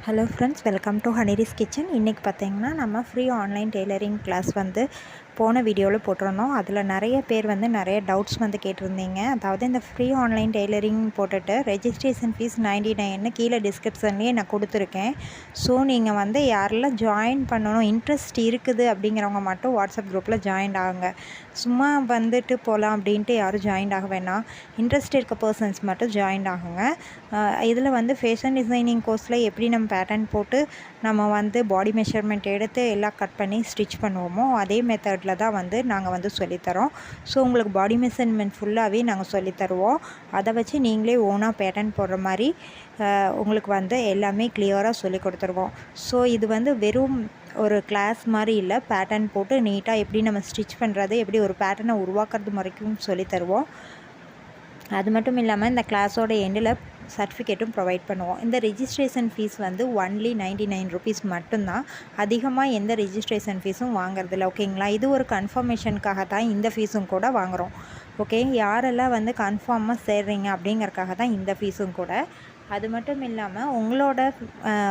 Hello friends, welcome to ஹனிரிஸ் kitchen. இன்றைக்கி பார்த்தீங்கன்னா நம்ம ஃப்ரீ ஆன்லைன் டெய்லரிங் கிளாஸ் போன வீடியோவில் போட்டிருந்தோம். அதில் நிறைய பேர் நிறைய டவுட்ஸ் கேட்டிருந்தீங்க. அதாவது இந்த ஃப்ரீ ஆன்லைன் டெய்லரிங் போட்டுட்டு ரெஜிஸ்ட்ரேஷன் ஃபீஸ் 99 கீழே டிஸ்கிரிப்ஷன்லேயே நான் கொடுத்துருக்கேன். ஸோ நீங்கள் யாரெல்லாம் ஜாயின் பண்ணணும் இன்ட்ரெஸ்ட் இருக்குது அப்படிங்கிறவங்க மட்டும் வாட்ஸ்அப் குரூப்பில் ஜாயின் ஆகுங்க. சும்மா போகலாம் அப்படின்ட்டு யாரும் ஜாயின் ஆக வேணாம். இன்ட்ரெஸ்ட் இருக்க பர்சன்ஸ் மட்டும் ஜாயின் ஆகுங்க. இதில் ஃபேஷன் டிசைனிங் கோர்ஸில் எப்படி நம்ம பேட்டர்ன் போட்டு நம்ம பாடி மெஷர்மெண்ட் எடுத்து எல்லாம் கட் பண்ணி ஸ்டிச் பண்ணுவோமோ அதே மெத்தடில் தான் நாங்கள் சொல்லித்தரோம். ஸோ உங்களுக்கு பாடி மெஷர்மெண்ட் ஃபுல்லாகவே நாங்கள் சொல்லித்தருவோம். அதை வச்சு நீங்களே ஓனாக பேட்டர்ன் போடுற மாதிரி உங்களுக்கு எல்லாமே கிளியராக சொல்லி கொடுத்துருவோம். ஸோ இது வெறும் ஒரு கிளாஸ் மாதிரி இல்லை, பேட்டர்ன் போட்டு நீட்டாக எப்படி நம்ம ஸ்டிச் பண்ணுறது, எப்படி ஒரு பேட்டர்னை உருவாக்குறது வரைக்கும் சொல்லித்தருவோம். அது மட்டும் இல்லாமல் இந்த கிளாஸோட எண்டில் சர்டிஃபிகேட்டும் ப்ரொவைட் பண்ணுவோம். இந்த ரெஜிஸ்ட்ரேஷன் ஃபீஸ் ஒன்லி 99 ருபீஸ் மட்டும்தான். அதிகமாக எந்த ரெஜிஸ்ட்ரேஷன் ஃபீஸும் வாங்குறதில்ல. ஓகேங்களா? இது ஒரு கன்ஃபர்மேஷனுக்காக தான் இந்த ஃபீஸும் கூட வாங்குகிறோம். ஓகே, யாரெல்லாம் கன்ஃபார்மாக சேர்றீங்க அப்படிங்கிறக்காக தான் இந்த ஃபீஸும் கூட. அது மட்டும் இல்லாமல் உங்களோட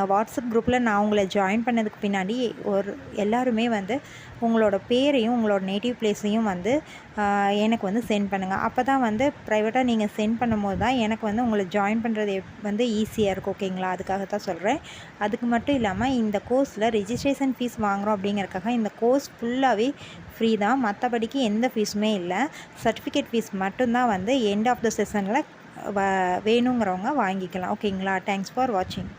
வாட்ஸ்அப் குரூப்பில் நான் உங்களை ஜாயின் பண்ணதுக்கு பின்னாடி எல்லாருமே உங்களோட பேரையும் உங்களோட நேட்டிவ் பிளேஸையும் எனக்கு சென்ட் பண்ணுங்கள். அப்போ தான் ப்ரைவேட்டாக நீங்கள் சென்ட் பண்ணும்போது தான் எனக்கு உங்களை ஜாயின் பண்ணுறது ஈஸியாக இருக்கும். ஓகேங்களா? அதுக்காக தான் சொல்கிறேன். அதுக்கு மட்டும் இல்லாமல் இந்த கோர்ஸில் ரெஜிஸ்ட்ரேஷன் ஃபீஸ் வாங்குகிறோம் அப்படிங்கிறக்காக இந்த கோர்ஸ் ஃபுல்லாகவே ஃப்ரீ தான். மற்றபடிக்கு எந்த ஃபீஸுமே இல்லை. சர்டிஃபிகேட் ஃபீஸ் மட்டும்தான் எண்ட் ஆஃப் த செஷனில் வேணுங்கிறவங்க வாங்கிக்கலாம். ஓகேங்களா? தேங்க்ஸ் ஃபார் வாட்சிங்.